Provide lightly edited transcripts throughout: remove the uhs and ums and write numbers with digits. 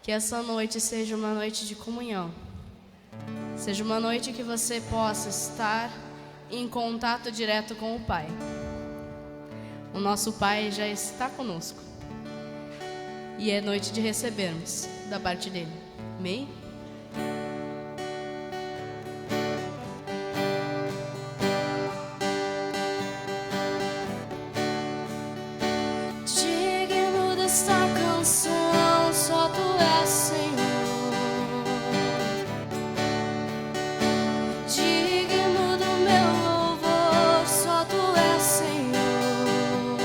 Que essa noite seja uma noite de comunhão. Seja uma noite que você possa estar em contato direto com o Pai. O nosso Pai já está conosco. E é noite de recebermos da parte dele. Amém? Digno desta canção, só tu és, Senhor. Digno do meu louvor, só tu és, Senhor.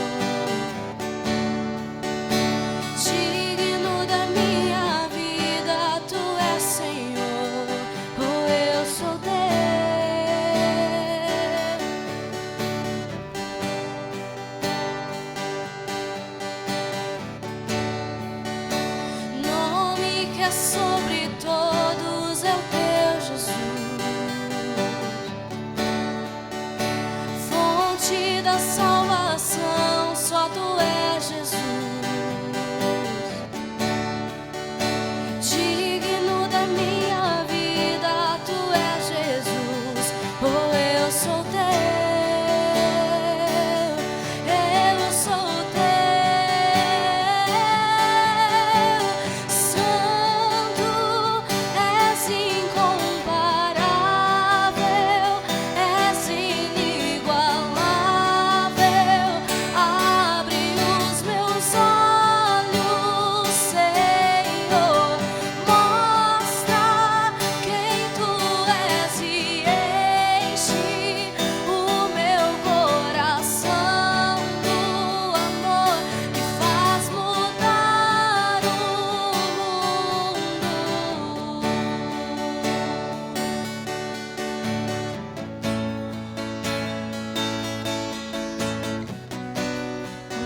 Digno da minha vida, tu és, Senhor. Oh, eu sou teu. Nome que é sobre todos é o teu, Jesus. Fonte da salvação, só tu és, Jesus. Digno da minha vida, tu és, Jesus. Oh, eu sou teu. Eu sou teu. Santo, és incomparável, és inigualável. Abre os meus olhos, Senhor. Mostra quem tu és e enche o meu coração do amor que faz mudar o mundo.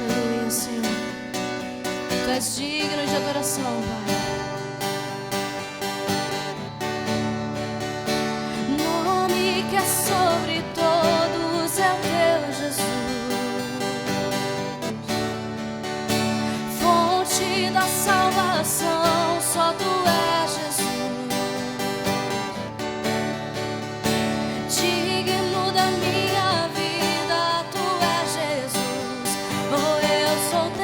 Aleluia, Senhor. Tu és digno de adoração, Pai. Nome que é sobre todos é o teu, Jesus. Fonte da salvação, só tu és, Jesus. Digno da minha vida, tu és, Jesus. Oh, eu sou teu.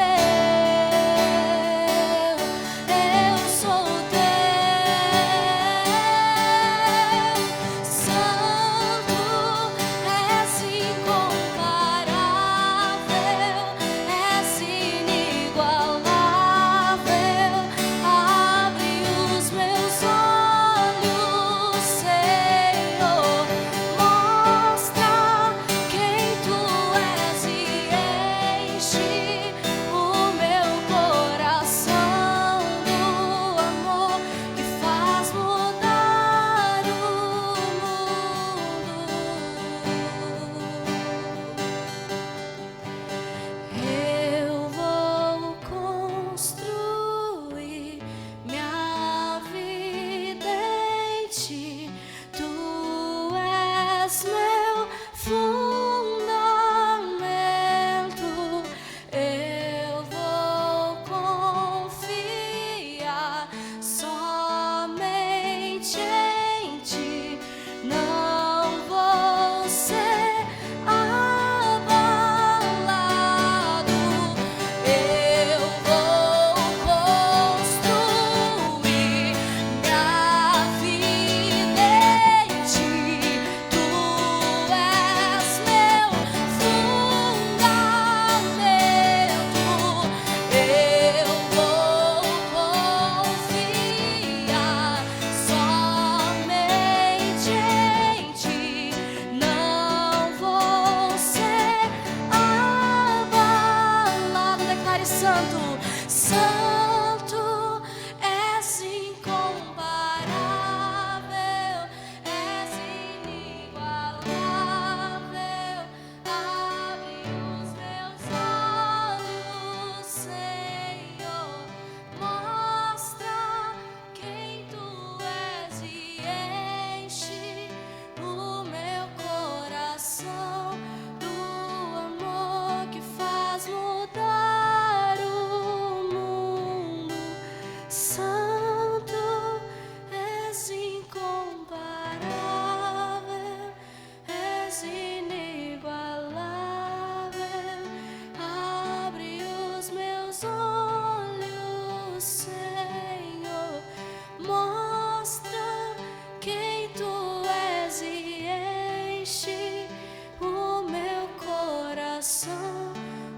declaração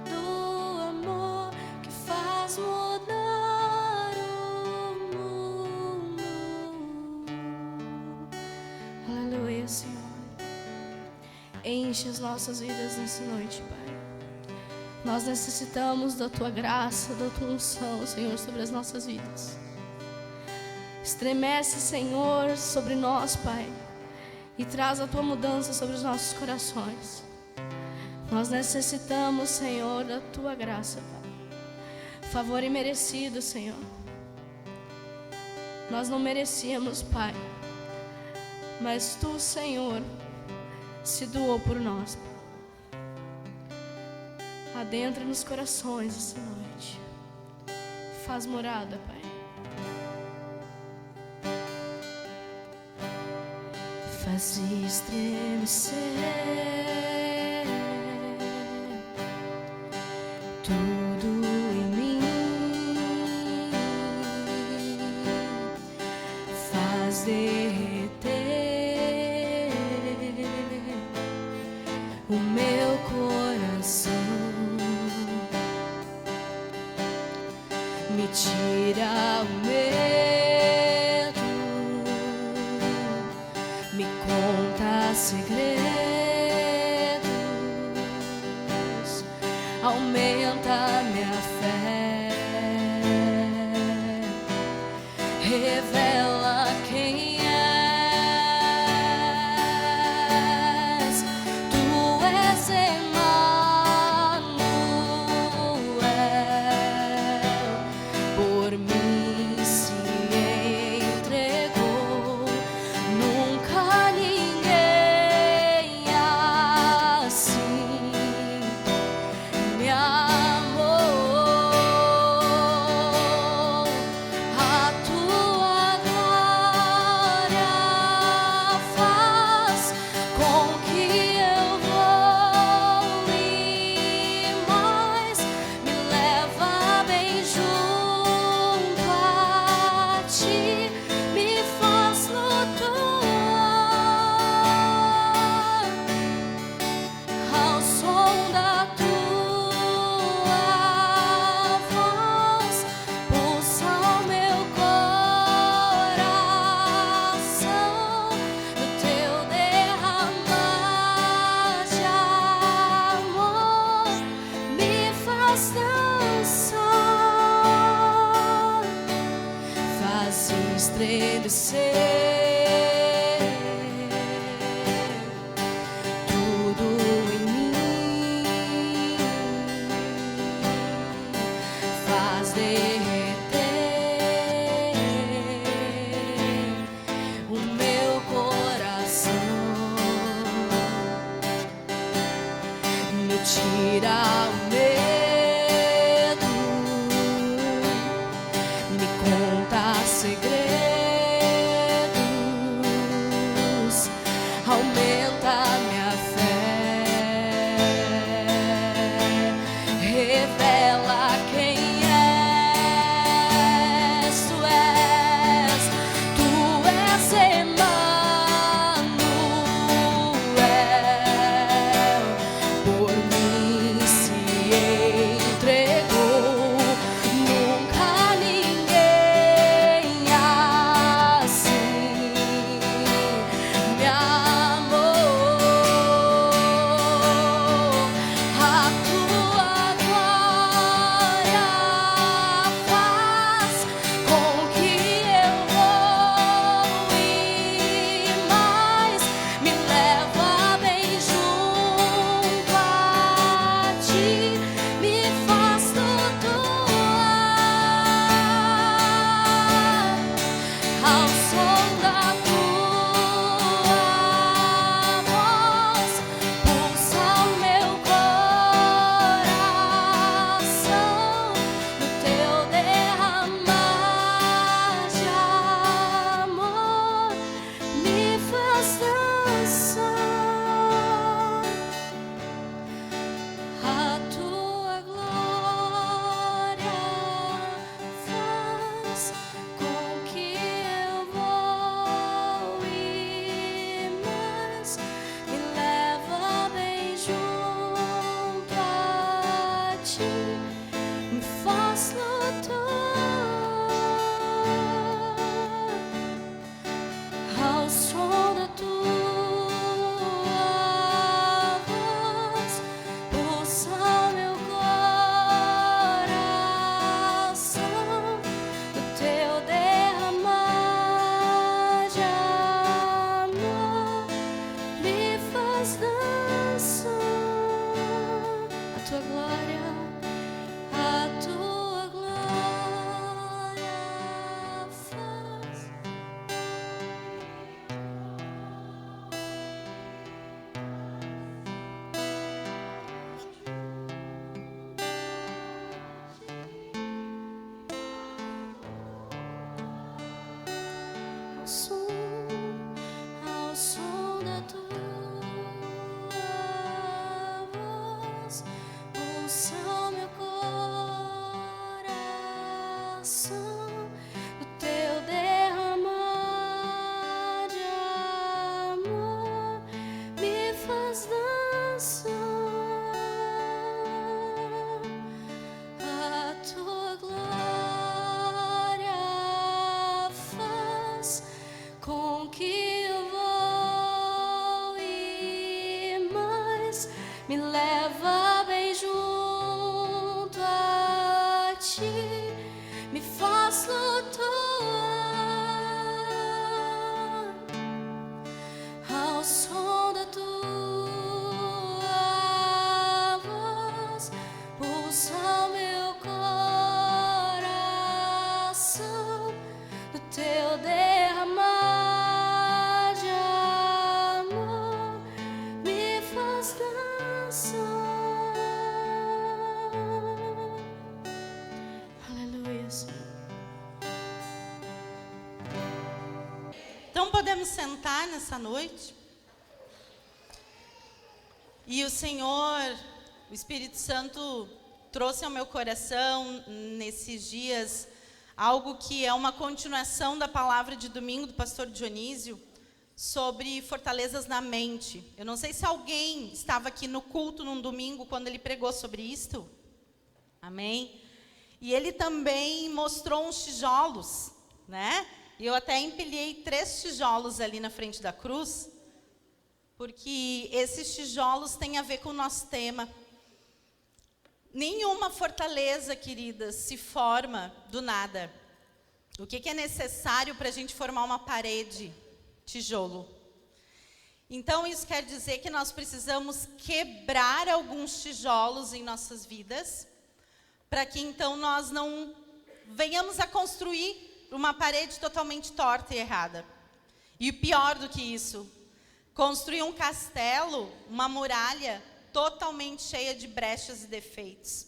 do amor que faz mudar o mundo. Aleluia, Senhor. Enche as nossas vidas nessa noite, Pai. Nós necessitamos da Tua graça, da Tua unção, Senhor, sobre as nossas vidas. Estremece, Senhor, sobre nós, Pai, e traz a Tua mudança sobre os nossos corações. Nós necessitamos, Senhor, da Tua graça, Pai. Favor imerecido, Senhor. Nós não merecíamos, Pai, mas Tu, Senhor, se doou por nós, Pai. Adentra nos corações essa noite. Faz morada, Pai. Faz estremecer tudo em mim. Faz derreter o meu coração. Me tira o medo, me conta segredos, aumenta minha fé, revela quem és. Tu és por mim se entregou. Nunca ninguém assim me amou. A Tua glória faz com que eu voe mais, me leva bem junto a Ti, me faz flutuar ao som da Tua voz. Pulsa o meu coração no Teu derramar de amor, me faz dançar, faz estremecer tudo em mim, faz derreter o meu coração, me tira o medo, me conta segredos, aumenta minha fé, revela quem és. Tu és Emmanuel, por mim se tua glória, a tua glória faz. Ao som da tua voz, ouça meu coração, o teu derramar de amor me faz dançar. A tua glória faz com que eu voe mais, me leva bem junto a ti, me faz flutuar ao som da tua voz, pulsa o meu coração, do teu derramar de amor me faz dançar. Aleluia, Senhor. Então podemos sentar nessa noite. E o Senhor, o Espírito Santo, trouxe ao meu coração nesses dias algo que é uma continuação da palavra de domingo do pastor Dionísio sobre fortalezas na mente. Eu não sei se alguém estava aqui no culto num domingo quando ele pregou sobre isto. Amém? E ele também mostrou uns tijolos, né? E eu até empilhei 3 tijolos ali na frente da cruz, porque esses tijolos têm a ver com o nosso tema. Nenhuma fortaleza, queridas, se forma do nada. O que é necessário para a gente formar uma parede? Tijolo. Então, isso quer dizer que nós precisamos quebrar alguns tijolos em nossas vidas, para que então nós não venhamos a construir uma parede totalmente torta e errada. E pior do que isso, construir um castelo, uma muralha totalmente cheia de brechas e defeitos.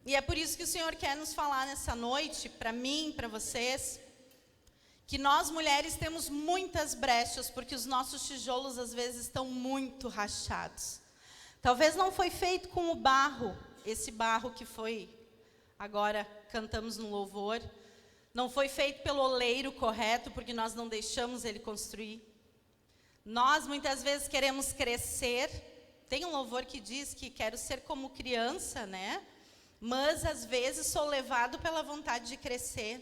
E é por isso que o Senhor quer nos falar nessa noite, para mim, para vocês, que nós mulheres temos muitas brechas, porque os nossos tijolos às vezes estão muito rachados. Talvez não foi feito com o barro, esse barro que foi, agora cantamos no louvor, não foi feito pelo oleiro correto, porque nós não deixamos ele construir. Nós muitas vezes queremos crescer. Tem um louvor que diz que quero ser como criança, né? Mas às vezes sou levado pela vontade de crescer.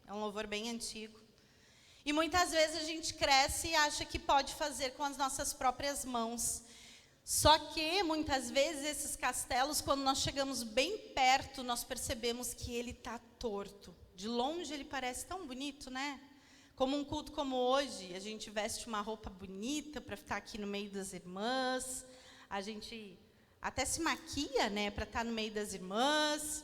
É um louvor bem antigo. E muitas vezes a gente cresce e acha que pode fazer com as nossas próprias mãos. Só que muitas vezes esses castelos, quando nós chegamos bem perto, nós percebemos que ele está torto. De longe ele parece tão bonito, né? Como um culto como hoje, a gente veste uma roupa bonita para ficar aqui no meio das irmãs. A gente até se maquia, né, para estar no meio das irmãs.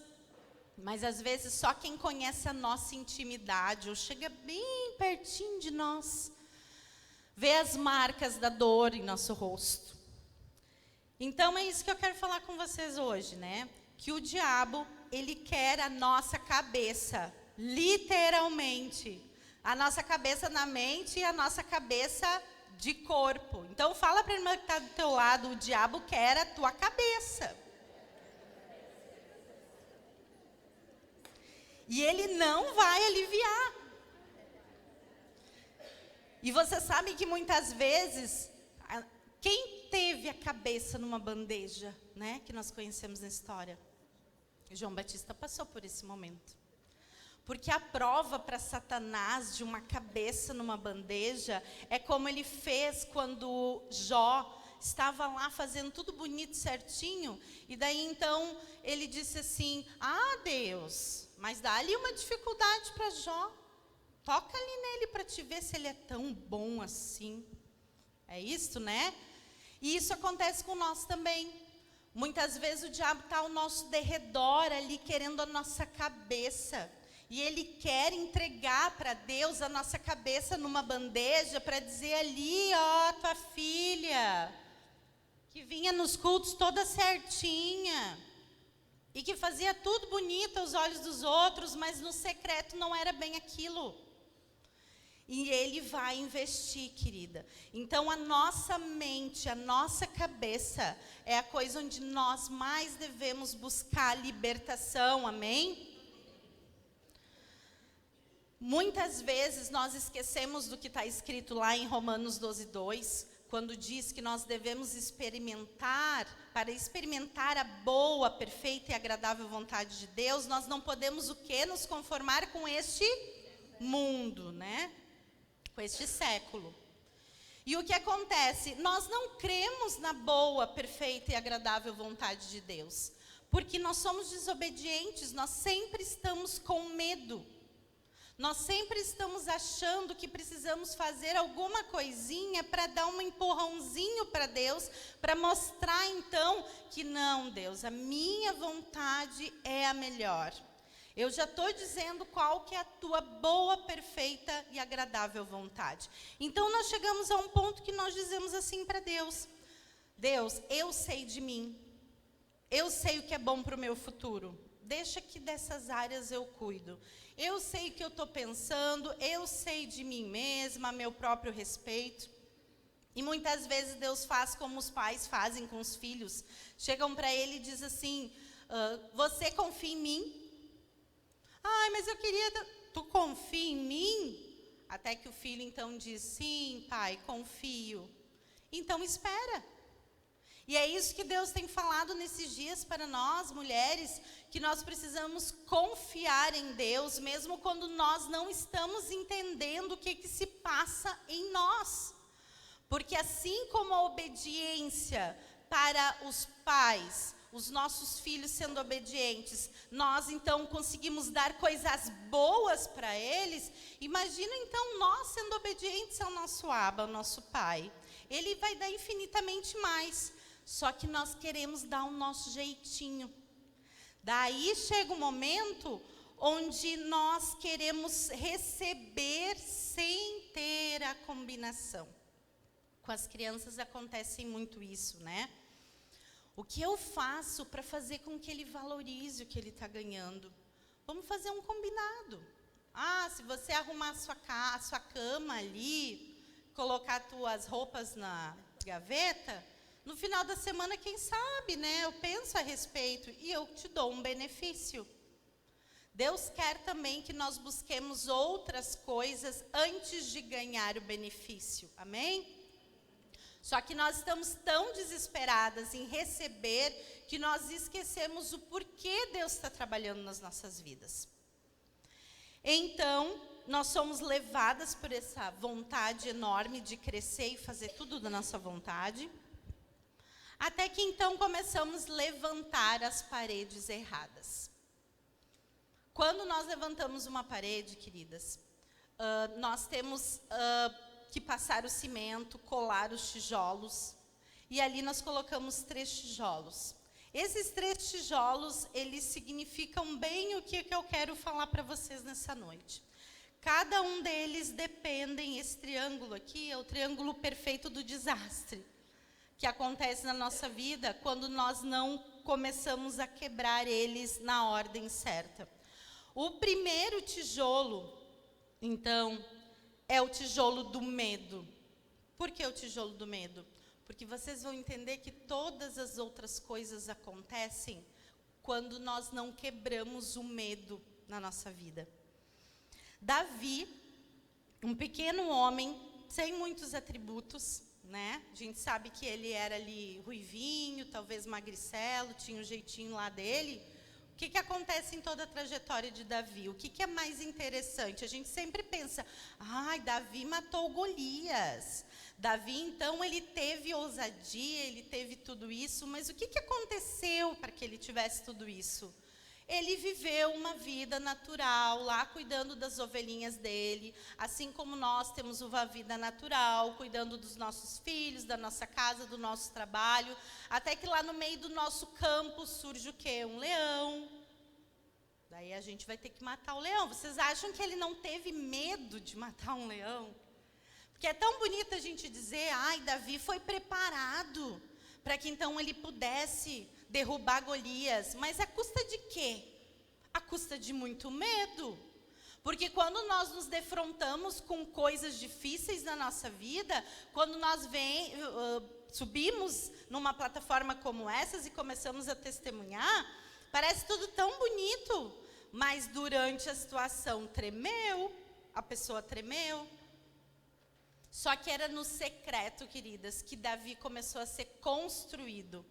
Mas às vezes só quem conhece a nossa intimidade, ou chega bem pertinho de nós, vê as marcas da dor em nosso rosto. Então é isso que eu quero falar com vocês hoje, né? Que o diabo, ele quer a nossa cabeça, literalmente. A nossa cabeça na mente e a nossa cabeça de corpo. Então fala para a irmã que está do teu lado, o diabo quer a tua cabeça. E ele não vai aliviar. E você sabe que muitas vezes, quem teve a cabeça numa bandeja, né, que nós conhecemos na história? João Batista passou por esse momento. Porque a prova para Satanás de uma cabeça numa bandeja é como ele fez quando Jó estava lá fazendo tudo bonito, certinho, e daí então ele disse assim: ah, Deus, mas dá ali uma dificuldade para Jó, toca ali nele para te ver se ele é tão bom assim. É isso, né? E isso acontece com nós também. Muitas vezes o diabo está ao nosso derredor ali, querendo a nossa cabeça. E ele quer entregar para Deus a nossa cabeça numa bandeja para dizer ali, ó, tua filha, que vinha nos cultos toda certinha, e que fazia tudo bonito aos olhos dos outros, mas no secreto não era bem aquilo. E ele vai investir, querida. Então a nossa mente, a nossa cabeça é a coisa onde nós mais devemos buscar libertação, amém? Muitas vezes nós esquecemos do que está escrito lá em Romanos 12:2, quando diz que nós devemos experimentar, para experimentar a boa, perfeita e agradável vontade de Deus, nós não podemos o quê? Nos conformar com este mundo, né? Com este século. E o que acontece? Nós não cremos na boa, perfeita e agradável vontade de Deus, porque nós somos desobedientes, nós sempre estamos com medo. Nós sempre estamos achando que precisamos fazer alguma coisinha para dar um empurrãozinho para Deus, para mostrar então que não, Deus, a minha vontade é a melhor. Eu já estou dizendo qual que é a tua boa, perfeita e agradável vontade. Então nós chegamos a um ponto que nós dizemos assim para Deus: Deus, eu sei de mim, eu sei o que é bom para o meu futuro. Deixa que dessas áreas eu cuido. Eu sei o que eu estou pensando, eu sei de mim mesma, a meu próprio respeito. E muitas vezes Deus faz como os pais fazem com os filhos. Chegam para ele e dizem assim, você confia em mim? Ai, mas eu queria... Tu confia em mim? Até que o filho então diz, sim, pai, confio. Então espera. E é isso que Deus tem falado nesses dias para nós, mulheres, que nós precisamos confiar em Deus, mesmo quando nós não estamos entendendo o que se passa em nós. Porque assim como a obediência para os pais, os nossos filhos sendo obedientes, nós então conseguimos dar coisas boas para eles, imagina então nós sendo obedientes ao nosso Abba, ao nosso Pai. Ele vai dar infinitamente mais. Só que nós queremos dar o nosso jeitinho. Daí chega um momento onde nós queremos receber sem ter a combinação. Com as crianças acontece muito isso, né? O que eu faço para fazer com que ele valorize o que ele está ganhando? Vamos fazer um combinado. Ah, se você arrumar a sua cama ali, colocar as tuas roupas na gaveta... No final da semana, quem sabe, né? Eu penso a respeito e eu te dou um benefício. Deus quer também que nós busquemos outras coisas antes de ganhar o benefício. Amém? Só que nós estamos tão desesperadas em receber que nós esquecemos o porquê Deus está trabalhando nas nossas vidas. Então, nós somos levadas por essa vontade enorme de crescer e fazer tudo da nossa vontade. Até que então começamos a levantar as paredes erradas. Quando nós levantamos uma parede, queridas, nós temos que passar o cimento, colar os tijolos, e ali nós colocamos 3 tijolos. Esses 3 tijolos, eles significam bem o que eu quero falar para vocês nessa noite. Cada um deles dependem, esse triângulo aqui é o triângulo perfeito do desastre, que acontece na nossa vida quando nós não começamos a quebrar eles na ordem certa. O primeiro tijolo, então, é o tijolo do medo. Por que o tijolo do medo? Porque vocês vão entender que todas as outras coisas acontecem quando nós não quebramos o medo na nossa vida. Davi, um pequeno homem, sem muitos atributos, né? A gente sabe que ele era ali ruivinho, talvez magricelo, tinha um jeitinho lá dele. O que acontece em toda a trajetória de Davi? O que é mais interessante? A gente sempre pensa, Davi matou Golias. Davi, então, ele teve ousadia, ele teve tudo isso, mas o que aconteceu para que ele tivesse tudo isso? Ele viveu uma vida natural, lá cuidando das ovelhinhas dele, assim como nós temos uma vida natural, cuidando dos nossos filhos, da nossa casa, do nosso trabalho, até que lá no meio do nosso campo surge o quê? Um leão. Daí a gente vai ter que matar o leão. Vocês acham que ele não teve medo de matar um leão? Porque é tão bonito a gente dizer, ai, Davi foi preparado para que então ele pudesse derrubar Golias. Mas a custa de quê? A custa de muito medo. Porque quando nós nos defrontamos com coisas difíceis na nossa vida, quando nós subimos numa plataforma como essas e começamos a testemunhar, parece tudo tão bonito, mas durante a situação tremeu, a pessoa tremeu. Só que era no secreto, queridas, que Davi começou a ser construído.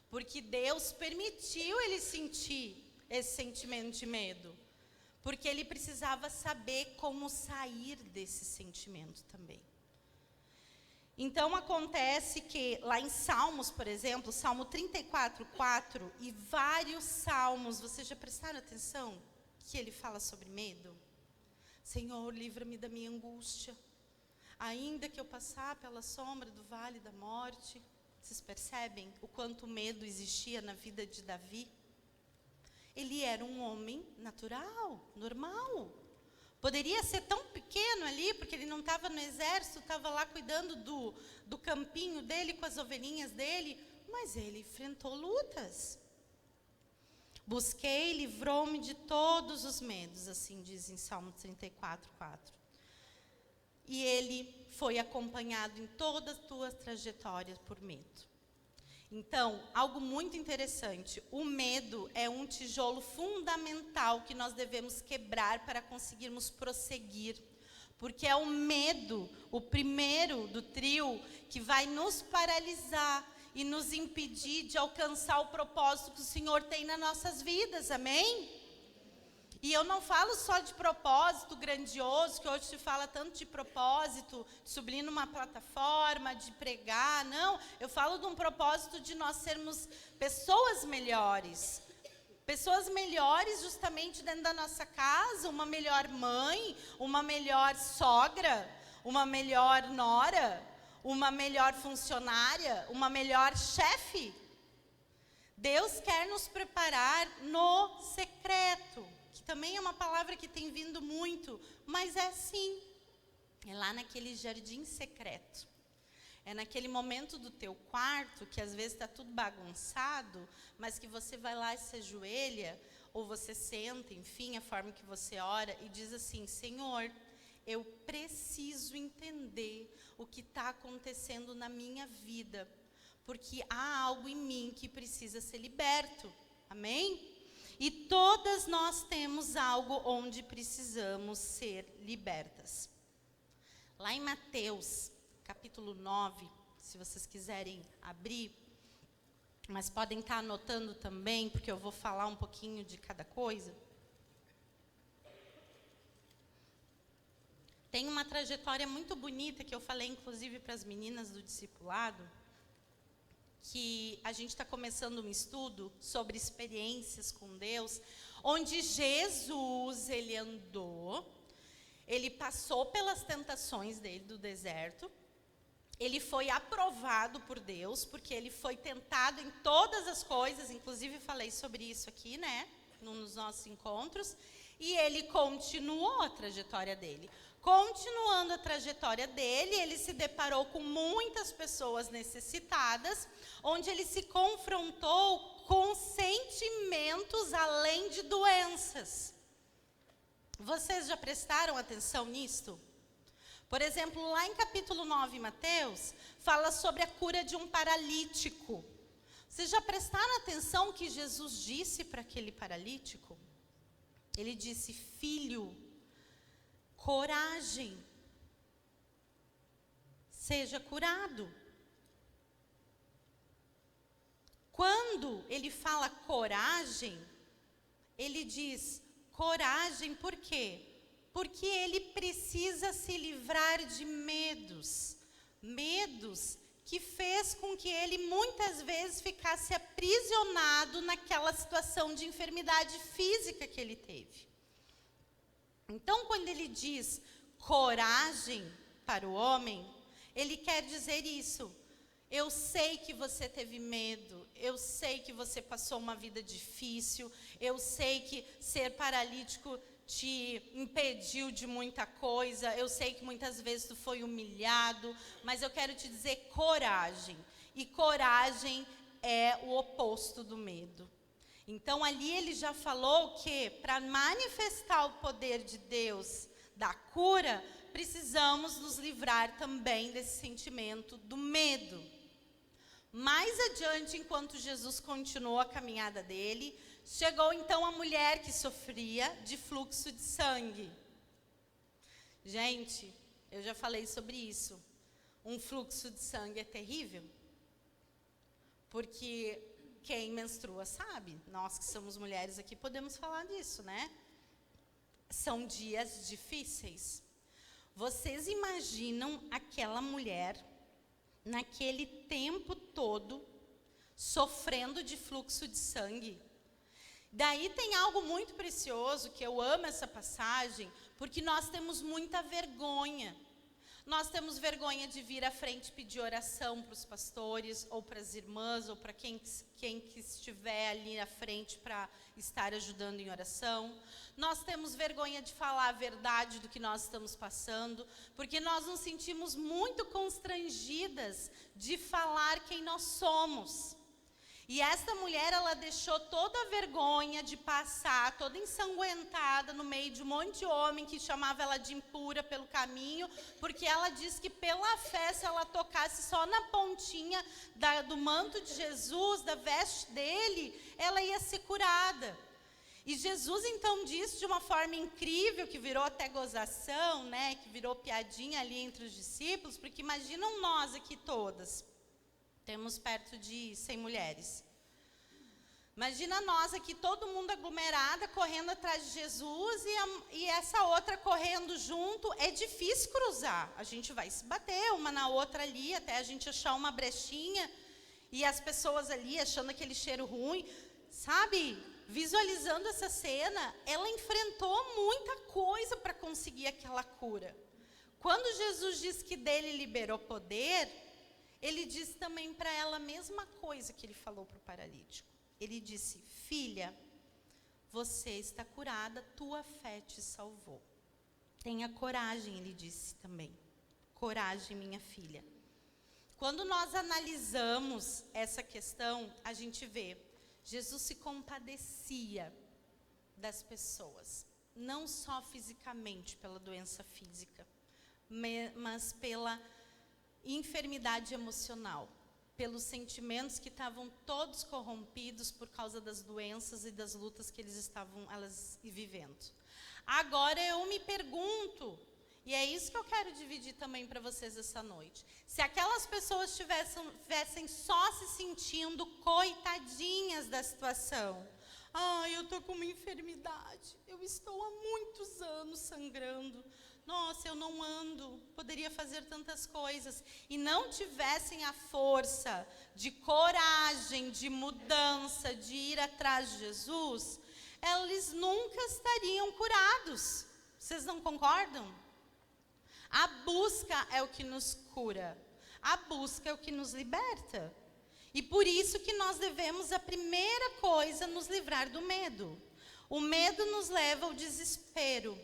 Porque Deus permitiu ele sentir esse sentimento de medo. Porque ele precisava saber como sair desse sentimento também. Então, acontece que lá em Salmos, por exemplo, Salmo 34:4 e vários salmos, vocês já prestaram atenção que ele fala sobre medo? Senhor, livra-me da minha angústia. Ainda que eu passar pela sombra do vale da morte. Vocês percebem o quanto medo existia na vida de Davi? Ele era um homem natural, normal. Poderia ser tão pequeno ali, porque ele não estava no exército, estava lá cuidando do campinho dele, com as ovelhinhas dele, mas ele enfrentou lutas. Busquei, livrou-me de todos os medos, assim diz em Salmo 34:4. E ele foi acompanhado em toda a tua trajetória por medo. Então, algo muito interessante, o medo é um tijolo fundamental que nós devemos quebrar para conseguirmos prosseguir. Porque é o medo, o primeiro do trio, que vai nos paralisar e nos impedir de alcançar o propósito que o Senhor tem nas nossas vidas, amém? E eu não falo só de propósito grandioso, que hoje se fala tanto de propósito, de subir numa plataforma, de pregar, não. Eu falo de um propósito de nós sermos pessoas melhores. Pessoas melhores justamente dentro da nossa casa, uma melhor mãe, uma melhor sogra, uma melhor nora, uma melhor funcionária, uma melhor chefe. Deus quer nos preparar no secreto. Que também é uma palavra que tem vindo muito, mas é sim, é lá naquele jardim secreto, é naquele momento do teu quarto, que às vezes está tudo bagunçado, mas que você vai lá e se ajoelha, ou você senta, enfim, a forma que você ora, e diz assim, Senhor, eu preciso entender o que está acontecendo na minha vida, porque há algo em mim que precisa ser liberto, amém? E todas nós temos algo onde precisamos ser libertas. Lá em Mateus, capítulo 9, se vocês quiserem abrir, mas podem estar anotando também, porque eu vou falar um pouquinho de cada coisa. Tem uma trajetória muito bonita que eu falei, inclusive, para as meninas do discipulado, que a gente está começando um estudo sobre experiências com Deus, onde Jesus, ele andou, ele passou pelas tentações dele do deserto, ele foi aprovado por Deus, porque ele foi tentado em todas as coisas, inclusive falei sobre isso aqui, né, nos nossos encontros, e ele continuou a trajetória dele. Continuando a trajetória dele, ele se deparou com muitas pessoas necessitadas, onde ele se confrontou com sentimentos além de doenças. Vocês já prestaram atenção nisto? Por exemplo, lá em capítulo 9, Mateus, fala sobre a cura de um paralítico. Vocês já prestaram atenção que Jesus disse para aquele paralítico? Ele disse, filho, coragem, seja curado. Quando ele fala coragem, ele diz coragem por quê? Porque ele precisa se livrar de medos que fez com que ele muitas vezes ficasse aprisionado naquela situação de enfermidade física que ele teve. Então, quando ele diz coragem para o homem, ele quer dizer isso. Eu sei que você teve medo, eu sei que você passou uma vida difícil, eu sei que ser paralítico te impediu de muita coisa, eu sei que muitas vezes tu foi humilhado, mas eu quero te dizer coragem. E coragem é o oposto do medo. Então ali ele já falou que para manifestar o poder de Deus da cura, precisamos nos livrar também desse sentimento do medo. Mais adiante, enquanto Jesus continuou a caminhada dele, chegou então a mulher que sofria de fluxo de sangue. Gente, eu já falei sobre isso. Um fluxo de sangue é terrível, porque quem menstrua sabe. Nós que somos mulheres aqui podemos falar disso, né? São dias difíceis. Vocês imaginam aquela mulher naquele tempo todo sofrendo de fluxo de sangue? Daí tem algo muito precioso, que eu amo essa passagem, porque nós temos muita vergonha. Nós temos vergonha de vir à frente pedir oração para os pastores, ou para as irmãs, ou para quem que estiver ali à frente para estar ajudando em oração. Nós temos vergonha de falar a verdade do que nós estamos passando, porque nós nos sentimos muito constrangidas de falar quem nós somos. E esta mulher, ela deixou toda a vergonha de passar, toda ensanguentada, no meio de um monte de homem que chamava ela de impura pelo caminho, porque ela disse que pela fé, se ela tocasse só na pontinha do manto de Jesus, da veste dele, ela ia ser curada. E Jesus então disse de uma forma incrível, que virou até gozação, né, que virou piadinha ali entre os discípulos, porque imaginam nós aqui todas. Temos perto de 100 mulheres. Imagina nós aqui, todo mundo aglomerada, correndo atrás de Jesus e essa outra correndo junto. É difícil cruzar. A gente vai se bater uma na outra ali, até a gente achar uma brechinha. E as pessoas ali achando aquele cheiro ruim. Sabe, visualizando essa cena, ela enfrentou muita coisa para conseguir aquela cura. Quando Jesus diz que dele liberou poder, ele disse também para ela a mesma coisa que ele falou para o paralítico. Ele disse: filha, você está curada, tua fé te salvou. Tenha coragem, ele disse também. Coragem, minha filha. Quando nós analisamos essa questão, a gente vê, Jesus se compadecia das pessoas. Não só fisicamente, pela doença física, mas pela enfermidade emocional, pelos sentimentos que estavam todos corrompidos por causa das doenças e das lutas que elas vivendo. Agora eu me pergunto, e é isso que eu quero dividir também para vocês essa noite, se aquelas pessoas estivessem só se sentindo coitadinhas da situação. Eu estou com uma enfermidade, eu estou há muitos anos sangrando, nossa, eu não ando, poderia fazer tantas coisas, e não tivessem a força de coragem, de mudança, de ir atrás de Jesus, eles nunca estariam curados. Vocês não concordam? A busca é o que nos cura, a busca é o que nos liberta. E por isso que nós devemos, a primeira coisa, nos livrar do medo. O medo nos leva ao desespero.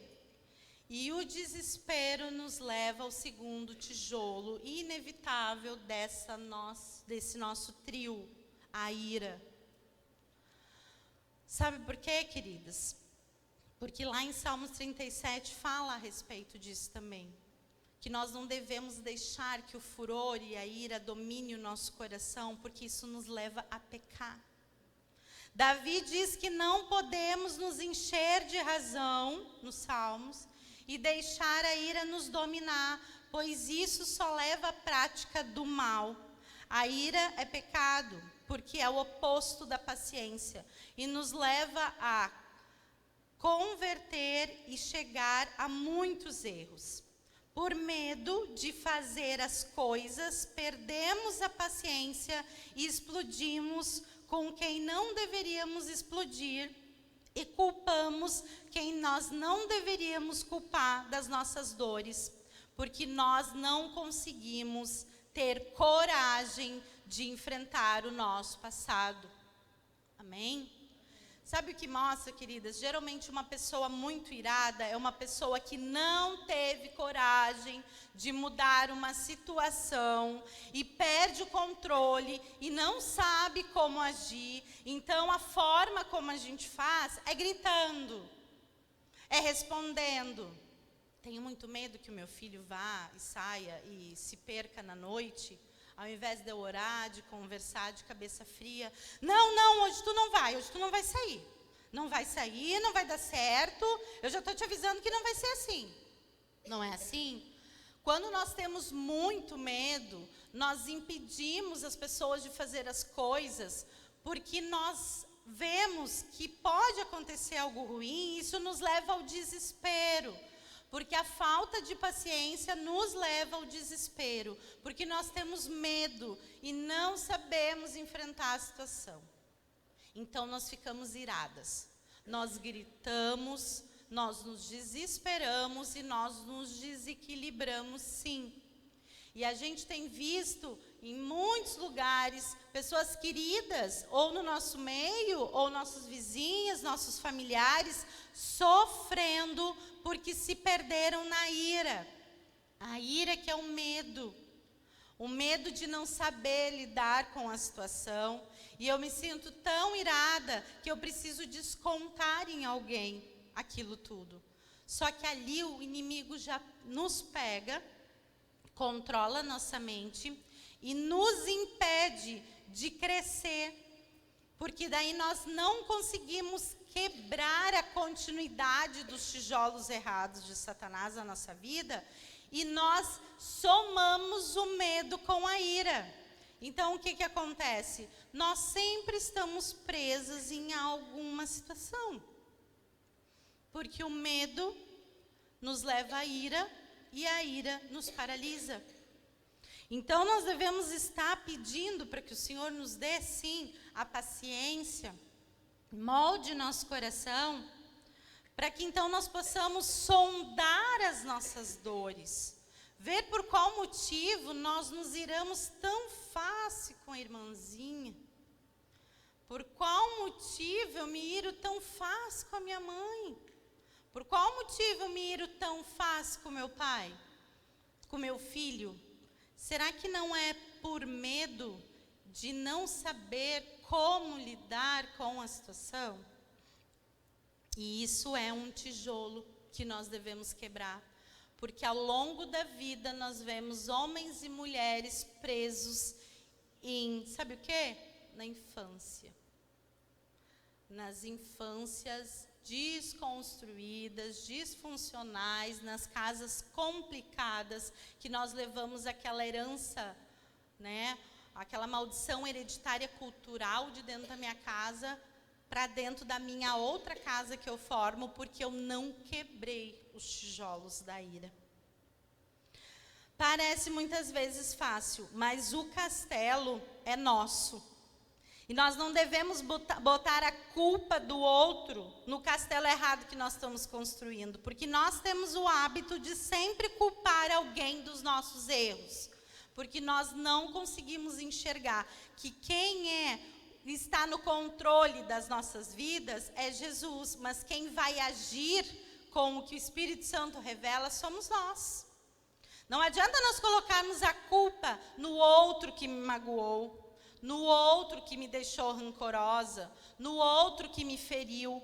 E o desespero nos leva ao segundo tijolo inevitável desse nosso trio, a ira. Sabe por quê, queridas? Porque lá em Salmos 37 fala a respeito disso também. Que nós não devemos deixar que o furor e a ira domine o nosso coração, porque isso nos leva a pecar. Davi diz que não podemos nos encher de razão, nos Salmos, e deixar a ira nos dominar, pois isso só leva à prática do mal. A ira é pecado, porque é o oposto da paciência, e nos leva a converter e chegar a muitos erros. Por medo de fazer as coisas, perdemos a paciência e explodimos com quem não deveríamos explodir e culpamos quem nós não deveríamos culpar das nossas dores, porque nós não conseguimos ter coragem de enfrentar o nosso passado. Amém? Sabe o que mostra, queridas? Geralmente uma pessoa muito irada é uma pessoa que não teve coragem de mudar uma situação e perde o controle e não sabe como agir. Então a forma como a gente faz é gritando, é respondendo. Tenho muito medo que o meu filho vá e saia e se perca na noite. Ao invés de eu orar, de conversar de cabeça fria. Não, hoje tu não vai sair. Não vai sair, não vai dar certo. Eu já estou te avisando que não vai ser assim. Não é assim? Quando nós temos muito medo, nós impedimos as pessoas de fazer as coisas, porque nós vemos que pode acontecer algo ruim, e isso nos leva ao desespero. Porque a falta de paciência nos leva ao desespero, porque nós temos medo e não sabemos enfrentar a situação. Então nós ficamos iradas, nós gritamos, nós nos desesperamos e nós nos desequilibramos, sim. E a gente tem visto em muitos lugares pessoas queridas, ou no nosso meio, ou nossos vizinhos, nossos familiares, sofrendo porque se perderam na ira. A ira que é o medo de não saber lidar com a situação. E eu me sinto tão irada que eu preciso descontar em alguém aquilo tudo. Só que ali o inimigo já nos pega, controla nossa mente e nos impede de crescer, porque daí nós não conseguimos quebrar a continuidade dos tijolos errados de Satanás na nossa vida e nós somamos o medo com a ira. Então o que acontece? Nós sempre estamos presas em alguma situação, porque o medo nos leva à ira e a ira nos paralisa. Então nós devemos estar pedindo para que o Senhor nos dê, sim, a paciência, molde nosso coração, para que então nós possamos sondar as nossas dores, ver por qual motivo nós nos iramos tão fácil com a irmãzinha, por qual motivo eu me iro tão fácil com a minha mãe, por qual motivo eu me iro tão fácil com meu pai, com meu filho. Será que não é por medo de não saber como lidar com a situação? E isso é um tijolo que nós devemos quebrar, porque ao longo da vida nós vemos homens e mulheres presos em, sabe o quê? Na infância. Nas infâncias desconstruídas, disfuncionais, nas casas complicadas, que nós levamos aquela herança, né? Aquela maldição hereditária cultural de dentro da minha casa para dentro da minha outra casa que eu formo, porque eu não quebrei os tijolos da ira. Parece muitas vezes fácil, mas o castelo é nosso. E nós não devemos botar a culpa do outro no castelo errado que nós estamos construindo, porque nós temos o hábito de sempre culpar alguém dos nossos erros, porque nós não conseguimos enxergar que quem está no controle das nossas vidas é Jesus, mas quem vai agir com o que o Espírito Santo revela somos nós. Não adianta nós colocarmos a culpa no outro que me magoou, no outro que me deixou rancorosa, no outro que me feriu,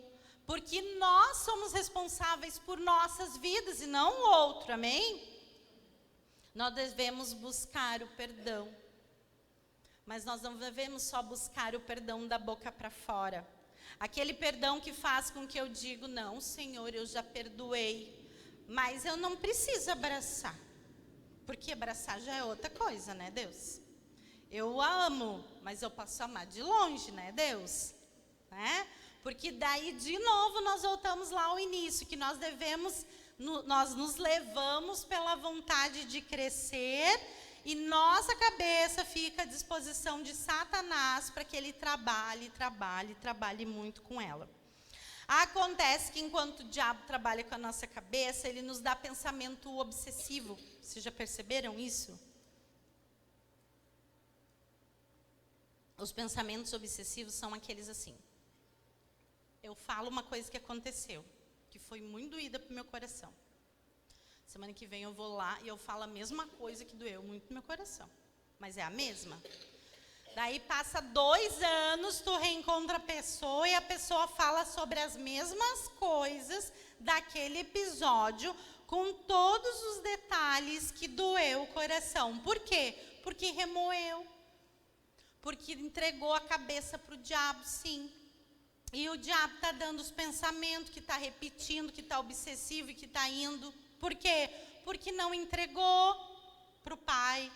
porque nós somos responsáveis por nossas vidas e não o outro, amém? Nós devemos buscar o perdão, mas nós não devemos só buscar o perdão da boca para fora, aquele perdão que faz com que eu diga, não, Senhor, eu já perdoei, mas eu não preciso abraçar, porque abraçar já é outra coisa, né, Deus? Eu amo, mas eu posso amar de longe, né, Deus? Né? Porque daí, de novo, nós voltamos lá ao início, que nós devemos nós nos levamos pela vontade de crescer e nossa cabeça fica à disposição de Satanás para que ele trabalhe muito com ela. Acontece que enquanto o diabo trabalha com a nossa cabeça, ele nos dá pensamento obsessivo. Vocês já perceberam isso? Os pensamentos obsessivos são aqueles assim. Eu falo uma coisa que aconteceu, que foi muito doída para o meu coração. Semana que vem eu vou lá e eu falo a mesma coisa que doeu muito no meu coração. Mas é a mesma. Daí passa 2 anos, tu reencontra a pessoa e a pessoa fala sobre as mesmas coisas daquele episódio, com todos os detalhes que doeu o coração. Por quê? Porque remoeu. Porque entregou a cabeça para o diabo, sim. E o diabo está dando os pensamentos, que está repetindo, que está obsessivo e que está indo. Por quê? Porque não entregou para o pai.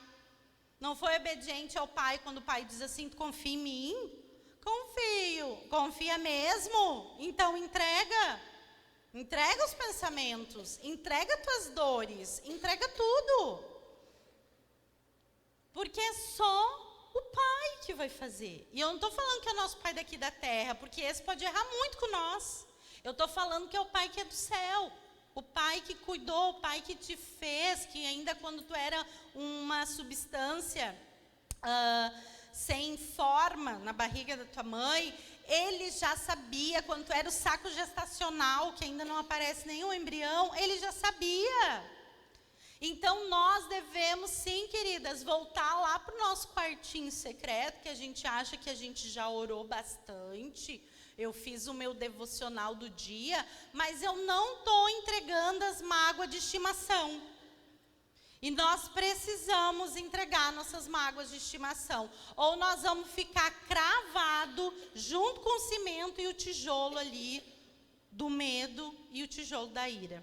Não foi obediente ao pai quando o pai diz assim, tu confia em mim? Confio. Confia mesmo? Então entrega. Entrega os pensamentos. Entrega tuas dores. Entrega tudo. Porque é só o pai que vai fazer. E eu não estou falando que é o nosso pai daqui da terra, porque esse pode errar muito com nós. Eu estou falando que é o pai que é do céu. O pai que cuidou, o pai que te fez, que ainda quando tu era uma substância sem forma na barriga da tua mãe, ele já sabia, quando tu era o saco gestacional, que ainda não aparece nenhum embrião, ele já sabia. Então nós devemos, sim, queridas, voltar lá para o nosso quartinho secreto, que a gente acha que a gente já orou bastante. Eu fiz o meu devocional do dia, mas eu não estou entregando as mágoas de estimação. E nós precisamos entregar nossas mágoas de estimação. Ou nós vamos ficar cravado junto com o cimento e o tijolo ali do medo e o tijolo da ira.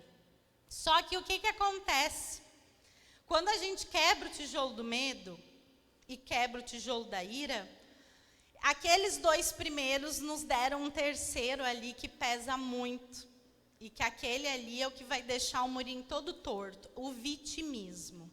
Só que o que acontece? Quando a gente quebra o tijolo do medo e quebra o tijolo da ira, aqueles 2 primeiros nos deram um terceiro ali que pesa muito. E que aquele ali é o que vai deixar o murinho todo torto. O vitimismo.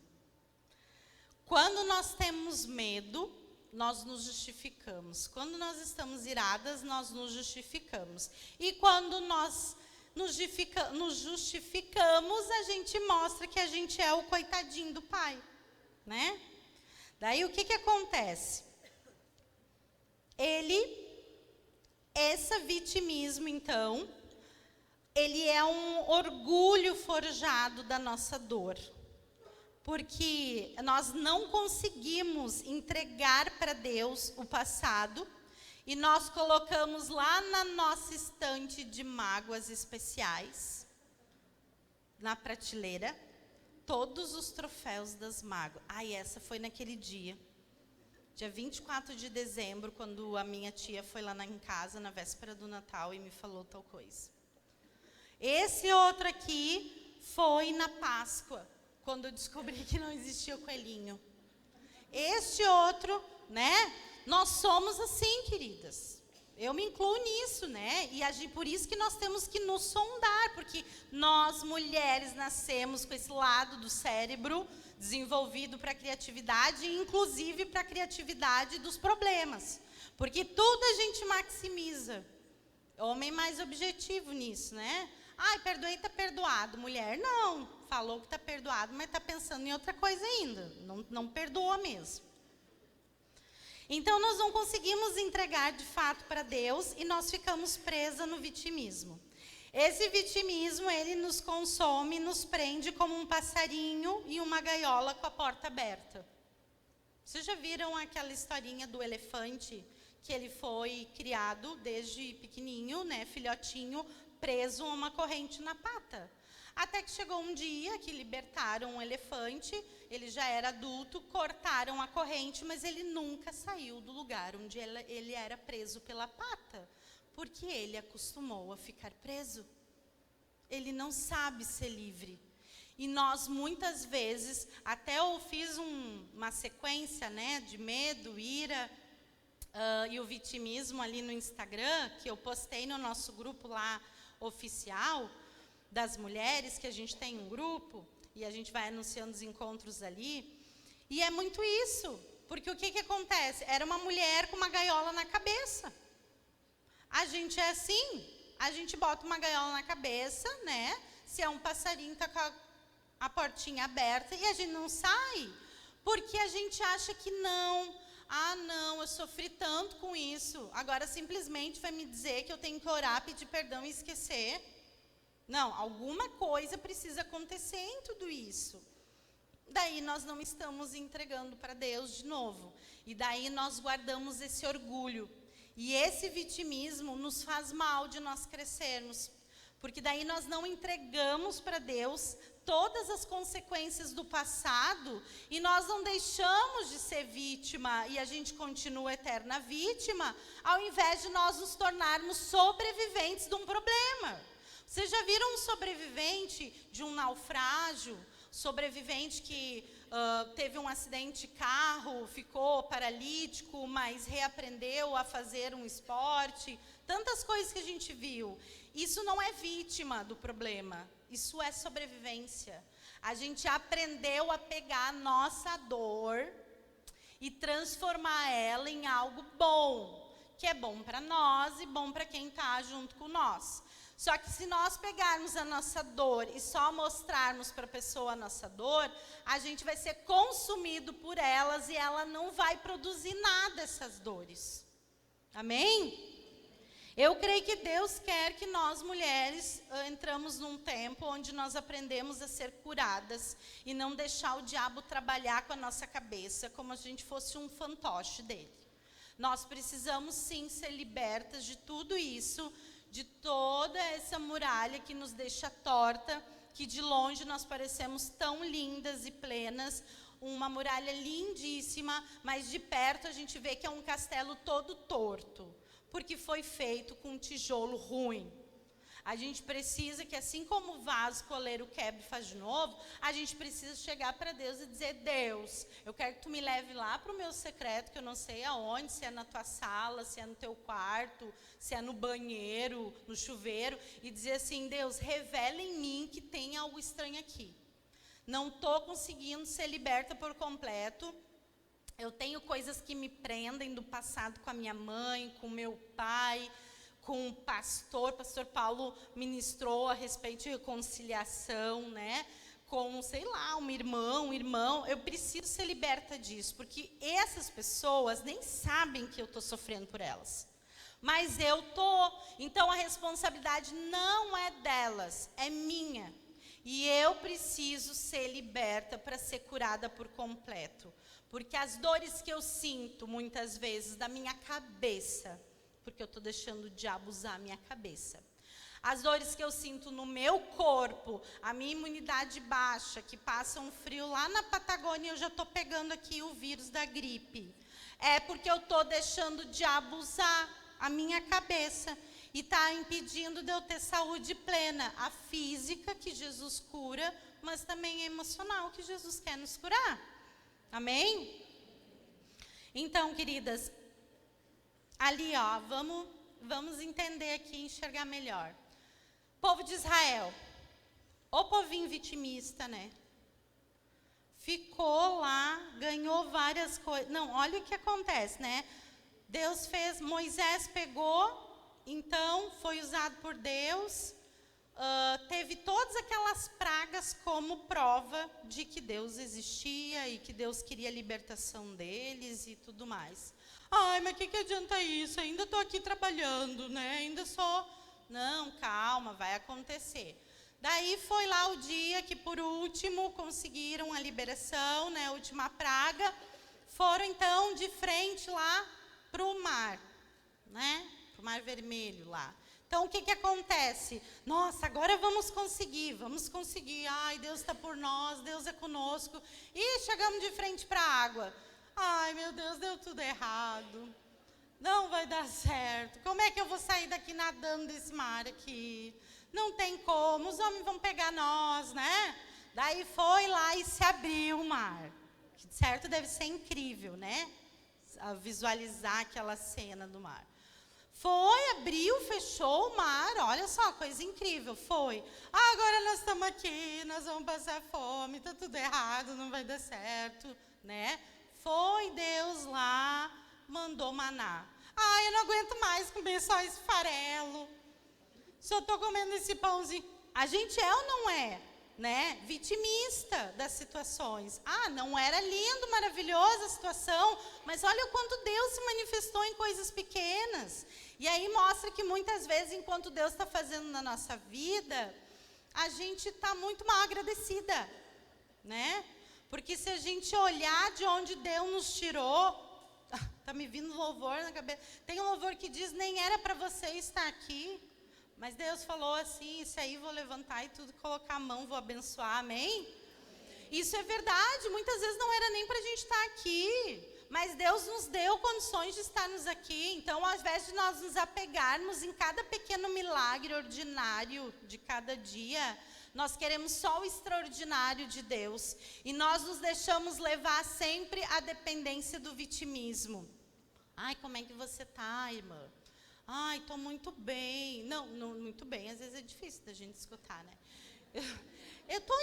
Quando nós temos medo, nós nos justificamos. Quando nós estamos iradas, nós nos justificamos. E quando nós nos justificamos, a gente mostra que a gente é o coitadinho do pai. Né? Daí o que acontece? Esse vitimismo, então, ele é um orgulho forjado da nossa dor. Porque nós não conseguimos entregar para Deus o passado e nós colocamos lá na nossa estante de mágoas especiais, na prateleira, todos os troféus das mágoas. Essa foi naquele dia. Dia 24 de dezembro, quando a minha tia foi lá em casa, na véspera do Natal, e me falou tal coisa. Esse outro aqui foi na Páscoa, quando eu descobri que não existia o coelhinho. Este outro, né? Nós somos assim, queridas. Eu me incluo nisso, né? E por isso que nós temos que nos sondar, porque nós, mulheres, nascemos com esse lado do cérebro desenvolvido para a criatividade, inclusive para a criatividade dos problemas. Porque tudo a gente maximiza. Homem mais objetivo nisso, né? Perdoei, está perdoado. Mulher, não. Falou que está perdoado, mas está pensando em outra coisa ainda. Não perdoa mesmo. Então, nós não conseguimos entregar de fato para Deus e nós ficamos presas no vitimismo. Esse vitimismo, ele nos consome, nos prende como um passarinho e uma gaiola com a porta aberta. Vocês já viram aquela historinha do elefante, que ele foi criado desde pequenininho, né, filhotinho, preso a uma corrente na pata. Até que chegou um dia que libertaram o elefante, ele já era adulto, cortaram a corrente, mas ele nunca saiu do lugar onde ele era preso pela pata, porque ele acostumou a ficar preso. Ele não sabe ser livre. E nós, muitas vezes, até eu fiz uma sequência, né, de medo, ira e o vitimismo ali no Instagram, que eu postei no nosso grupo lá oficial, das mulheres, que a gente tem um grupo, e a gente vai anunciando os encontros ali, e é muito isso, porque o que acontece? Era uma mulher com uma gaiola na cabeça. A gente é assim, a gente bota uma gaiola na cabeça, né? Se é um passarinho, tá com a portinha aberta, e a gente não sai, porque a gente acha que não. Ah, não, eu sofri tanto com isso, agora simplesmente vai me dizer que eu tenho que orar, pedir perdão e esquecer. Não, alguma coisa precisa acontecer em tudo isso. Daí nós não estamos entregando para Deus de novo. E daí nós guardamos esse orgulho. E esse vitimismo nos faz mal de nós crescermos. Porque daí nós não entregamos para Deus todas as consequências do passado e nós não deixamos de ser vítima e a gente continua eterna vítima, ao invés de nós nos tornarmos sobreviventes de um problema. Vocês já viram um sobrevivente de um naufrágio? Sobrevivente que teve um acidente de carro, ficou paralítico, mas reaprendeu a fazer um esporte. Tantas coisas que a gente viu. Isso não é vítima do problema, isso é sobrevivência. A gente aprendeu a pegar a nossa dor e transformar ela em algo bom, que é bom para nós e bom para quem está junto com nós. Só que se nós pegarmos a nossa dor e só mostrarmos para a pessoa a nossa dor, a gente vai ser consumido por elas e ela não vai produzir nada, essas dores. Amém? Eu creio que Deus quer que nós, mulheres, entramos num tempo onde nós aprendemos a ser curadas e não deixar o diabo trabalhar com a nossa cabeça como se a gente fosse um fantoche dele. Nós precisamos, sim, ser libertas de tudo isso, de toda essa muralha que nos deixa torta, que de longe nós parecemos tão lindas e plenas, uma muralha lindíssima, mas de perto a gente vê que é um castelo todo torto, porque foi feito com um tijolo ruim. A gente precisa que, assim como o vaso coleiro quebra e faz de novo, a gente precisa chegar para Deus e dizer: Deus, eu quero que tu me leve lá para o meu secreto, que eu não sei aonde, se é na tua sala, se é no teu quarto, se é no banheiro, no chuveiro, e dizer assim: Deus, revela em mim que tem algo estranho aqui. Não estou conseguindo ser liberta por completo. Eu tenho coisas que me prendem do passado com a minha mãe, com o meu pai, com o pastor Paulo ministrou a respeito de reconciliação, né? Com, sei lá, um irmão, eu preciso ser liberta disso, porque essas pessoas nem sabem que eu estou sofrendo por elas. Mas eu estou, então a responsabilidade não é delas, é minha. E eu preciso ser liberta para ser curada por completo. Porque as dores que eu sinto, muitas vezes, da minha cabeça, porque eu estou deixando o diabo usar a minha cabeça. As dores que eu sinto no meu corpo, a minha imunidade baixa, que passa um frio lá na Patagônia, eu já estou pegando aqui o vírus da gripe. É porque eu estou deixando o diabo usar a minha cabeça e está impedindo de eu ter saúde plena. A física, que Jesus cura, mas também a emocional, que Jesus quer nos curar. Amém? Então, queridas, ali, ó, vamos entender aqui, enxergar melhor. Povo de Israel, o povinho vitimista, né? Ficou lá, ganhou várias coisas. Não, olha o que acontece, né? Deus fez, Moisés pegou, então foi usado por Deus, teve todas aquelas pragas como prova de que Deus existia e que Deus queria a libertação deles e tudo mais. Ai, mas o que adianta isso? Ainda estou aqui trabalhando, né? Ainda só... Não, calma, vai acontecer. Daí foi lá o dia que, por último, conseguiram a liberação, né? A última praga. Foram, então, de frente lá para o mar, né? Para o Mar Vermelho lá. Então, o que acontece? Nossa, agora vamos conseguir. Ai, Deus está por nós, Deus é conosco. E chegamos de frente para a água. Ai, meu Deus, deu tudo errado. Não vai dar certo. Como é que eu vou sair daqui nadando desse mar aqui? Não tem como, os homens vão pegar nós, né? Daí foi lá e se abriu o mar. Certo? Deve ser incrível, né? A visualizar aquela cena do mar. Foi, abriu, fechou o mar, olha só, coisa incrível, foi. Ah, agora nós estamos aqui, nós vamos passar fome, está tudo errado, não vai dar certo, né? Foi Deus lá, mandou maná. Ah, eu não aguento mais comer só esse farelo. Só estou comendo esse pãozinho. A gente é ou não é? Né? Vitimista das situações. Ah, não era lindo, maravilhosa a situação, mas olha o quanto Deus se manifestou em coisas pequenas. E aí mostra que muitas vezes, enquanto Deus está fazendo na nossa vida, a gente está muito mal agradecida, né? Porque se a gente olhar de onde Deus nos tirou, está me vindo louvor na cabeça. Tem um louvor que diz, nem era para você estar aqui. Mas Deus falou assim, isso aí vou levantar e tudo, colocar a mão, vou abençoar, amém? Isso é verdade, muitas vezes não era nem para a gente estar aqui, mas Deus nos deu condições de estarmos aqui. Então, ao invés de nós nos apegarmos em cada pequeno milagre ordinário de cada dia, nós queremos só o extraordinário de Deus. E nós nos deixamos levar sempre à dependência do vitimismo. Ai, como é que você está, irmã? Ai, estou muito bem. Não, muito bem, às vezes é difícil da gente escutar, né? Eu estou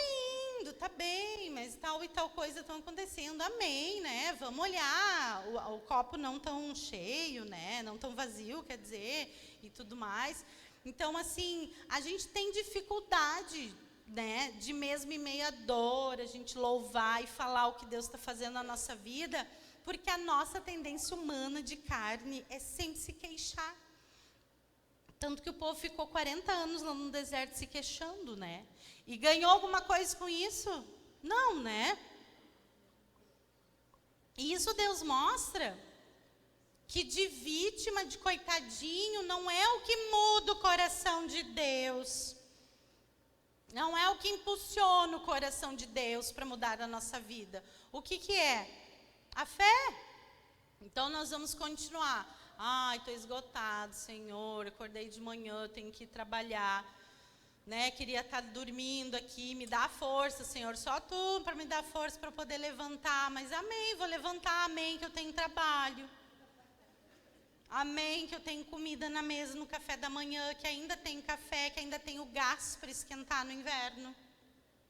indo, tá bem, mas tal e tal coisa estão acontecendo. Amém, né? Vamos olhar o copo não tão cheio, né? Não tão vazio, quer dizer, e tudo mais. Então, assim, a gente tem dificuldade, né? De mesmo em meio à dor, a gente louvar e falar o que Deus está fazendo na nossa vida, porque a nossa tendência humana de carne é sempre se queixar. Tanto que o povo ficou 40 anos lá no deserto se queixando, né? E ganhou alguma coisa com isso? Não, né? E isso Deus mostra que de vítima, de coitadinho, não é o que muda o coração de Deus. Não é o que impulsiona o coração de Deus para mudar a nossa vida. O que é? A fé. Então nós vamos continuar. Ai, estou esgotado, Senhor, acordei de manhã, tenho que ir trabalhar, né? Queria estar dormindo aqui, me dá força, Senhor, só Tu para me dar força para poder levantar, mas amém, vou levantar, amém, que eu tenho trabalho, amém, que eu tenho comida na mesa no café da manhã, que ainda tem café, que ainda tenho gás para esquentar no inverno,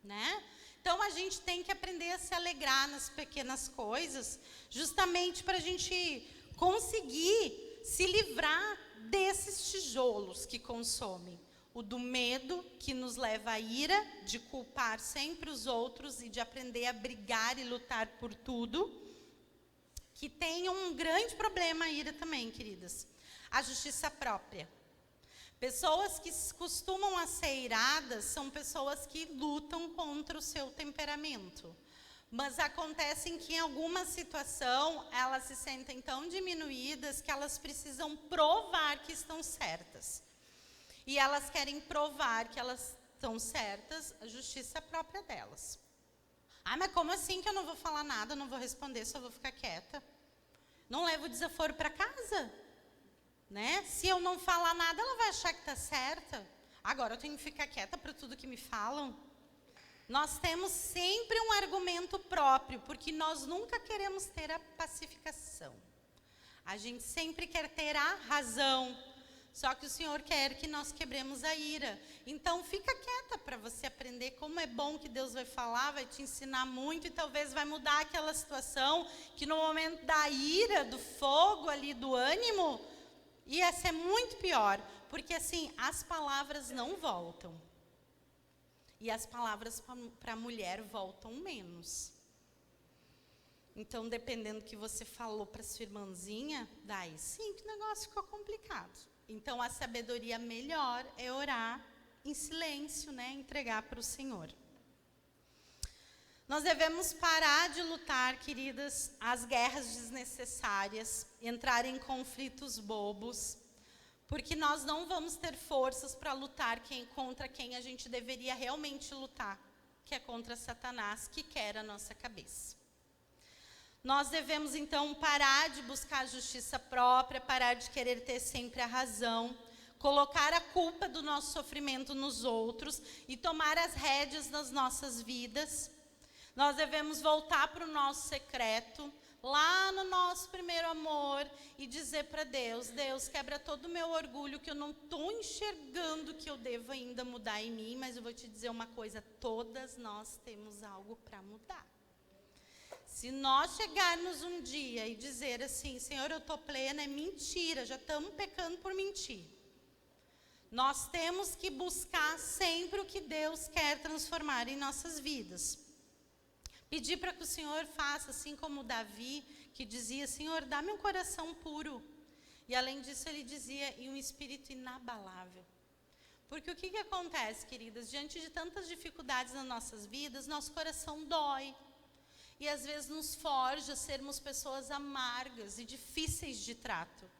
né? Então, a gente tem que aprender a se alegrar nas pequenas coisas, justamente para a gente conseguir se livrar desses tijolos que consomem. O do medo, que nos leva à ira, de culpar sempre os outros e de aprender a brigar e lutar por tudo. Que tem um grande problema a ira também, queridas. A justiça própria. Pessoas que costumam a ser iradas são pessoas que lutam contra o seu temperamento. Mas acontece que em alguma situação elas se sentem tão diminuídas que elas precisam provar que estão certas. E elas querem provar que elas estão certas, a justiça própria delas. Ah, mas como assim que eu não vou falar nada, não vou responder, só vou ficar quieta? Não levo desaforo para casa? Né? Se eu não falar nada, ela vai achar que está certa. Agora eu tenho que ficar quieta para tudo que me falam. Nós temos sempre um argumento próprio, porque nós nunca queremos ter a pacificação. A gente sempre quer ter a razão, só que o Senhor quer que nós quebremos a ira. Então, fica quieta para você aprender como é bom que Deus vai falar, vai te ensinar muito e talvez vai mudar aquela situação que no momento da ira, do fogo ali, do ânimo, ia ser muito pior, porque assim, as palavras não voltam. E as palavras para a mulher voltam menos. Então, dependendo do que você falou para sua irmãzinha, daí sim que o negócio ficou complicado. Então, a sabedoria melhor é orar em silêncio, né? Entregar para o Senhor. Nós devemos parar de lutar, queridas, as guerras desnecessárias, entrar em conflitos bobos, porque nós não vamos ter forças para lutar contra quem a gente deveria realmente lutar, que é contra Satanás, que quer a nossa cabeça. Nós devemos, então, parar de buscar a justiça própria, parar de querer ter sempre a razão, colocar a culpa do nosso sofrimento nos outros e tomar as rédeas das nossas vidas. Nós devemos voltar para o nosso secreto, lá no nosso primeiro amor e dizer para Deus, Deus, quebra todo o meu orgulho, que eu não estou enxergando que eu devo ainda mudar em mim, mas eu vou te dizer uma coisa, todas nós temos algo para mudar. Se nós chegarmos um dia e dizer assim, Senhor, eu estou plena, é mentira, já estamos pecando por mentir. Nós temos que buscar sempre o que Deus quer transformar em nossas vidas. Pedir para que o Senhor faça, assim como Davi, que dizia, Senhor, dá-me um coração puro. E além disso ele dizia, e um espírito inabalável. Porque o que acontece, queridas? Diante de tantas dificuldades nas nossas vidas, nosso coração dói. E às vezes nos forja sermos pessoas amargas e difíceis de trato.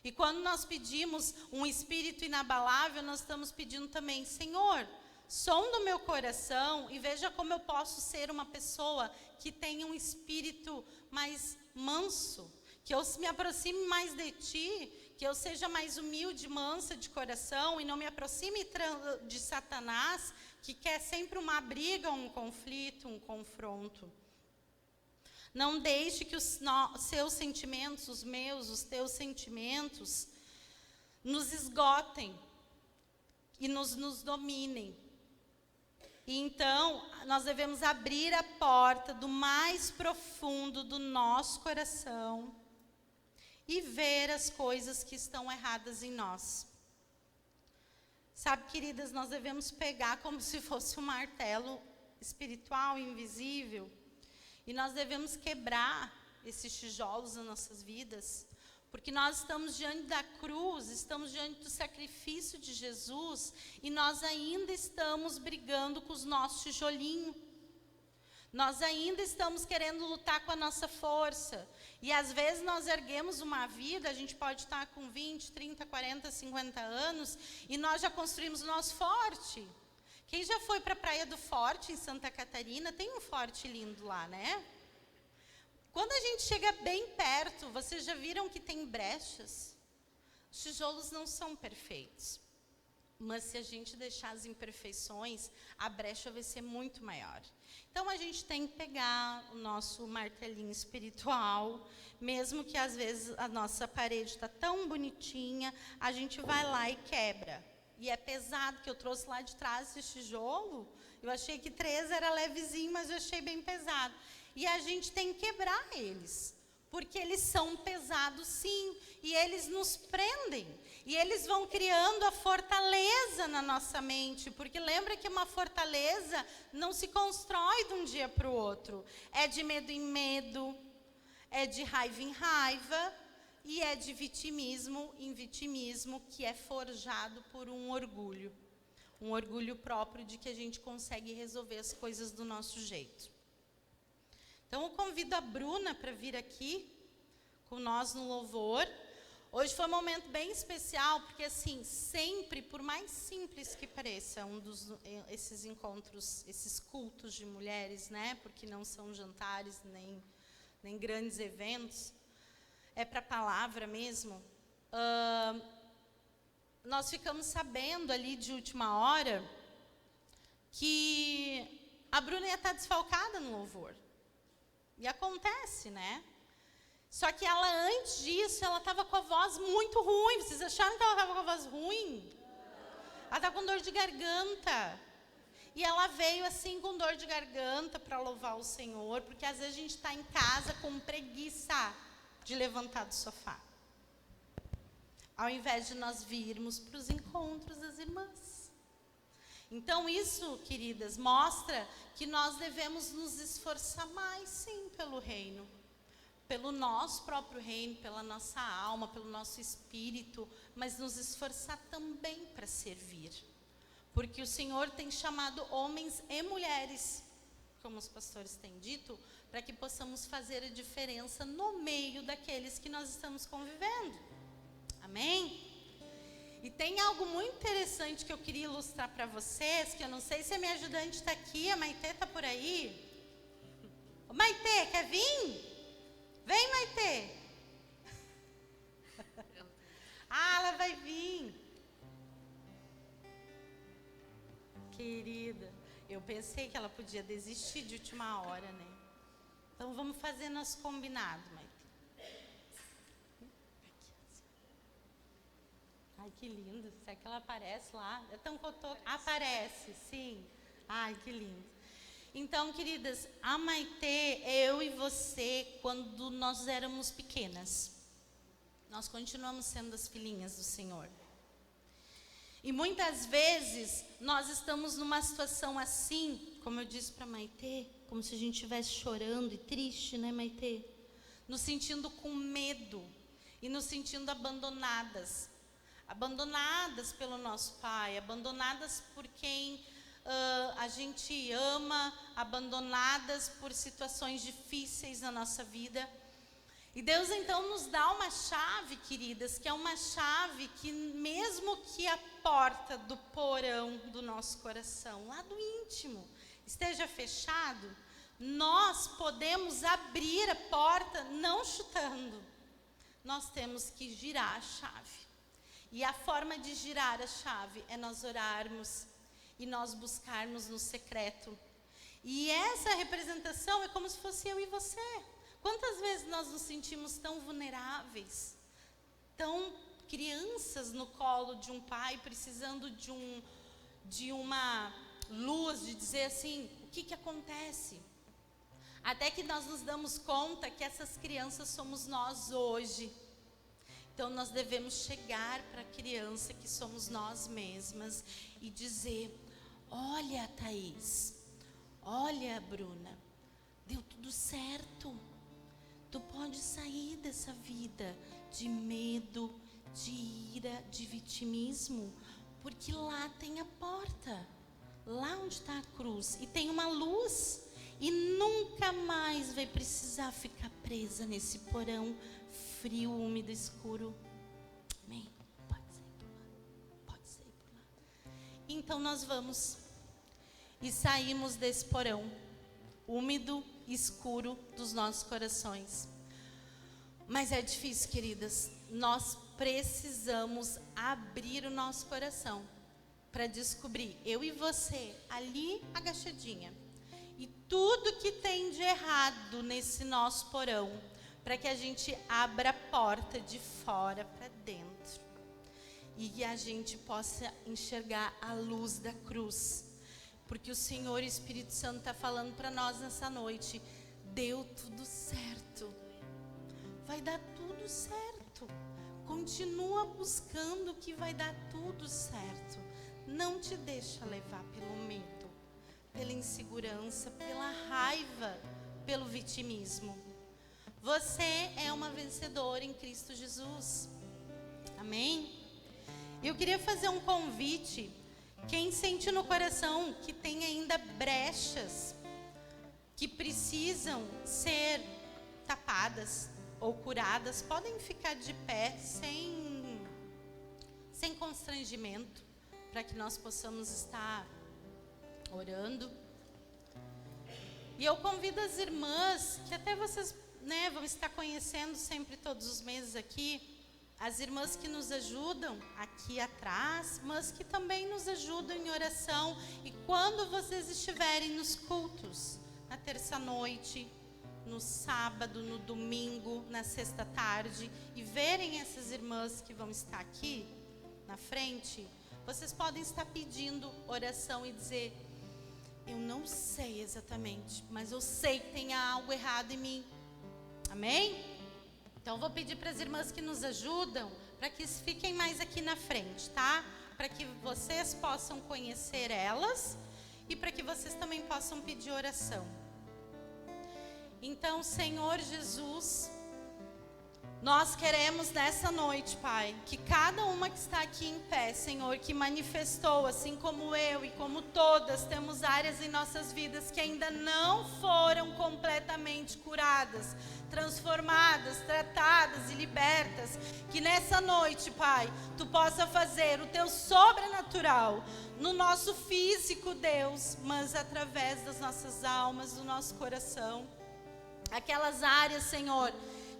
E quando nós pedimos um espírito inabalável, nós estamos pedindo também, Senhor, sonda o meu coração e veja como eu posso ser uma pessoa que tenha um espírito mais manso, que eu me aproxime mais de Ti, que eu seja mais humilde, mansa de coração e não me aproxime de Satanás, que quer sempre uma briga, um conflito, um confronto. Não deixe que os seus sentimentos, os meus, os teus sentimentos, nos esgotem e nos dominem. E então, nós devemos abrir a porta do mais profundo do nosso coração e ver as coisas que estão erradas em nós. Sabe, queridas, nós devemos pegar como se fosse um martelo espiritual, invisível, e nós devemos quebrar esses tijolos nas nossas vidas, porque nós estamos diante da cruz, estamos diante do sacrifício de Jesus, e nós ainda estamos brigando com os nossos tijolinhos. Nós ainda estamos querendo lutar com a nossa força. E às vezes nós erguemos uma vida, a gente pode estar com 20, 30, 40, 50 anos, e nós já construímos o nosso forte. Quem já foi para a Praia do Forte, em Santa Catarina, tem um forte lindo lá, né? Quando a gente chega bem perto, vocês já viram que tem brechas? Os tijolos não são perfeitos. Mas se a gente deixar as imperfeições, a brecha vai ser muito maior. Então, a gente tem que pegar o nosso martelinho espiritual, mesmo que às vezes a nossa parede está tão bonitinha, a gente vai lá e quebra. E é pesado, que eu trouxe lá de trás esse tijolo. Eu achei que 3 era levezinho, mas eu achei bem pesado. E a gente tem que quebrar eles, porque eles são pesados sim, e eles nos prendem. E eles vão criando a fortaleza na nossa mente, porque lembra que uma fortaleza não se constrói de um dia para o outro. É de medo em medo, é de raiva em raiva, e é de vitimismo em vitimismo, que é forjado por um orgulho próprio de que a gente consegue resolver as coisas do nosso jeito. Então, eu convido a Bruna para vir aqui com nós no louvor. Hoje foi um momento bem especial, porque assim, sempre, por mais simples que pareça, esses encontros, esses cultos de mulheres, né? Porque não são jantares, nem grandes eventos, é para a palavra mesmo. Nós ficamos sabendo ali de última hora que a Bruna ia estar desfalcada no louvor. E acontece, né? Só que ela, antes disso, ela estava com a voz muito ruim. Vocês acharam que ela estava com a voz ruim? Ela estava com dor de garganta. E ela veio assim com dor de garganta para louvar o Senhor, porque às vezes a gente está em casa com preguiça de levantar do sofá, ao invés de nós virmos para os encontros das irmãs. Então isso, queridas, mostra que nós devemos nos esforçar mais, sim, pelo reino, pelo nosso próprio reino, pela nossa alma, pelo nosso espírito, mas nos esforçar também para servir. Porque o Senhor tem chamado homens e mulheres, como os pastores têm dito, para que possamos fazer a diferença no meio daqueles que nós estamos convivendo. Amém? E tem algo muito interessante que eu queria ilustrar para vocês, que eu não sei se a minha ajudante está aqui, a Maitê está por aí. Ô, Maitê, quer vir? Vem, Maitê. Ah, ela vai vir. Querida, eu pensei que ela podia desistir de última hora, né? Então vamos fazer nosso combinado, Maite. Ai, que lindo. Será que ela aparece lá? É tão cotoca. Aparece, sim. Ai, que lindo. Então, queridas, a Maite, eu e você, quando nós éramos pequenas, nós continuamos sendo as filhinhas do Senhor. E muitas vezes nós estamos numa situação assim, como eu disse para Maite, como se a gente estivesse chorando e triste, né, Maite? Nos sentindo com medo e nos sentindo abandonadas. Abandonadas pelo nosso Pai, abandonadas por quem a gente ama, abandonadas por situações difíceis na nossa vida. E Deus então nos dá uma chave, queridas, que é uma chave que mesmo que a porta do porão do nosso coração, lá do íntimo, esteja fechado, nós podemos abrir a porta não chutando. Nós temos que girar a chave. E a forma de girar a chave é nós orarmos e nós buscarmos no secreto. E essa representação é como se fosse eu e você. Quantas vezes nós nos sentimos tão vulneráveis, tão crianças no colo de um pai, precisando de uma luz, de dizer assim, o que acontece? Até que nós nos damos conta que essas crianças somos nós hoje. Então nós devemos chegar para a criança que somos nós mesmas e dizer, olha, Thaís, olha, Bruna, deu tudo certo. Tu pode sair dessa vida de medo, de ira, de vitimismo, porque lá tem a porta, lá onde está a cruz, e tem uma luz, e nunca mais vai precisar ficar presa nesse porão frio, úmido, escuro. Amém? Pode sair por lá, pode sair por lá. Então nós vamos e saímos desse porão úmido, escuro dos nossos corações. Mas é difícil, queridas. Nós precisamos abrir o nosso coração para descobrir, eu e você, ali agachadinha, e tudo que tem de errado nesse nosso porão, para que a gente abra a porta de fora para dentro e a gente possa enxergar a luz da cruz. Porque o Senhor e o Espírito Santo está falando para nós nessa noite, deu tudo certo, vai dar tudo certo, continua buscando que vai dar tudo certo, não te deixa levar pelo medo, pela insegurança, pela raiva, pelo vitimismo. Você é uma vencedora em Cristo Jesus, amém? Eu queria fazer um convite. Quem sente no coração que tem ainda brechas que precisam ser tapadas ou curadas, podem ficar de pé sem constrangimento, para que nós possamos estar orando. E eu convido as irmãs, que até vocês, né, vão estar conhecendo sempre todos os meses aqui, as irmãs que nos ajudam aqui atrás, mas que também nos ajudam em oração. E quando vocês estiverem nos cultos, na terça-noite, no sábado, no domingo, na sexta-tarde, e verem essas irmãs que vão estar aqui na frente, vocês podem estar pedindo oração e dizer, eu não sei exatamente, mas eu sei que tem algo errado em mim. Amém? Então, vou pedir para as irmãs que nos ajudam, para que fiquem mais aqui na frente, tá? Para que vocês possam conhecer elas e para que vocês também possam pedir oração. Então, Senhor Jesus, nós queremos nessa noite, Pai, que cada uma que está aqui em pé, Senhor, que manifestou, assim como eu e como todas, temos áreas em nossas vidas que ainda não foram completamente curadas, transformadas, tratadas e libertas, que nessa noite, Pai, Tu possa fazer o Teu sobrenatural no nosso físico, Deus, mas através das nossas almas, do nosso coração. Aquelas áreas, Senhor,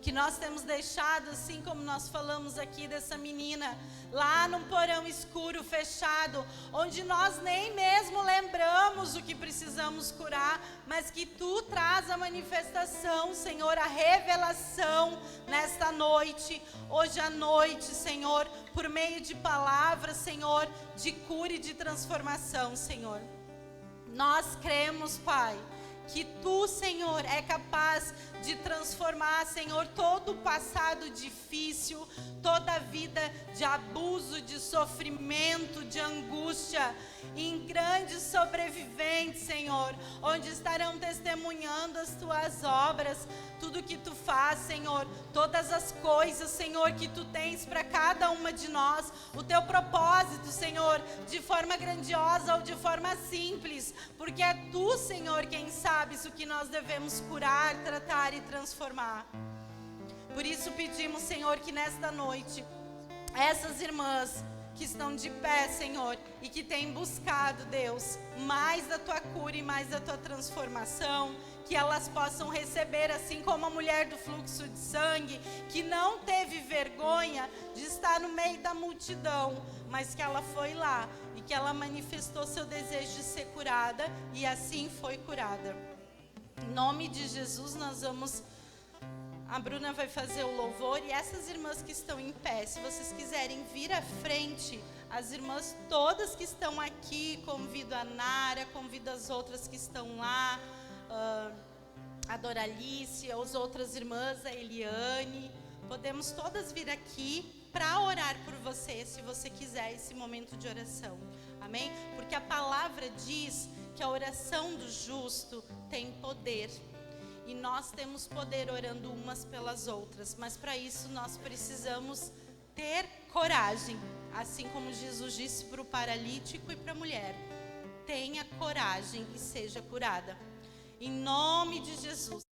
que nós temos deixado, assim como nós falamos aqui dessa menina, lá num porão escuro, fechado, onde nós nem mesmo lembramos o que precisamos curar, mas que Tu traz a manifestação, Senhor, a revelação nesta noite, hoje à noite, Senhor, por meio de palavras, Senhor, de cura e de transformação, Senhor. Nós cremos, Pai, que Tu, Senhor, é capaz de transformar, Senhor, todo o passado difícil, toda a vida de abuso, de sofrimento, de angústia, em grandes sobreviventes, Senhor, onde estarão testemunhando as Tuas obras, tudo que Tu faz, Senhor, todas as coisas, Senhor, que Tu tens para cada uma de nós, o Teu propósito, Senhor, de forma grandiosa ou de forma simples, porque é Tu, Senhor, quem sabes o que nós devemos curar, tratar e transformar. Por isso pedimos, Senhor, que nesta noite, essas irmãs que estão de pé, Senhor, e que têm buscado, Deus, mais da Tua cura e mais da Tua transformação, que elas possam receber, assim como a mulher do fluxo de sangue, que não teve vergonha de estar no meio da multidão, mas que ela foi lá e que ela manifestou seu desejo de ser curada e assim foi curada. Em nome de Jesus, nós vamos... A Bruna vai fazer o louvor e essas irmãs que estão em pé, se vocês quiserem vir à frente, as irmãs todas que estão aqui, convido a Nara, convido as outras que estão lá, a Doralice, as outras irmãs, a Eliane, podemos todas vir aqui para orar por você, se você quiser esse momento de oração, amém? Porque a palavra diz que a oração do justo tem poder. E nós temos poder orando umas pelas outras, mas para isso nós precisamos ter coragem, assim como Jesus disse para o paralítico e para a mulher: tenha coragem e seja curada. Em nome de Jesus.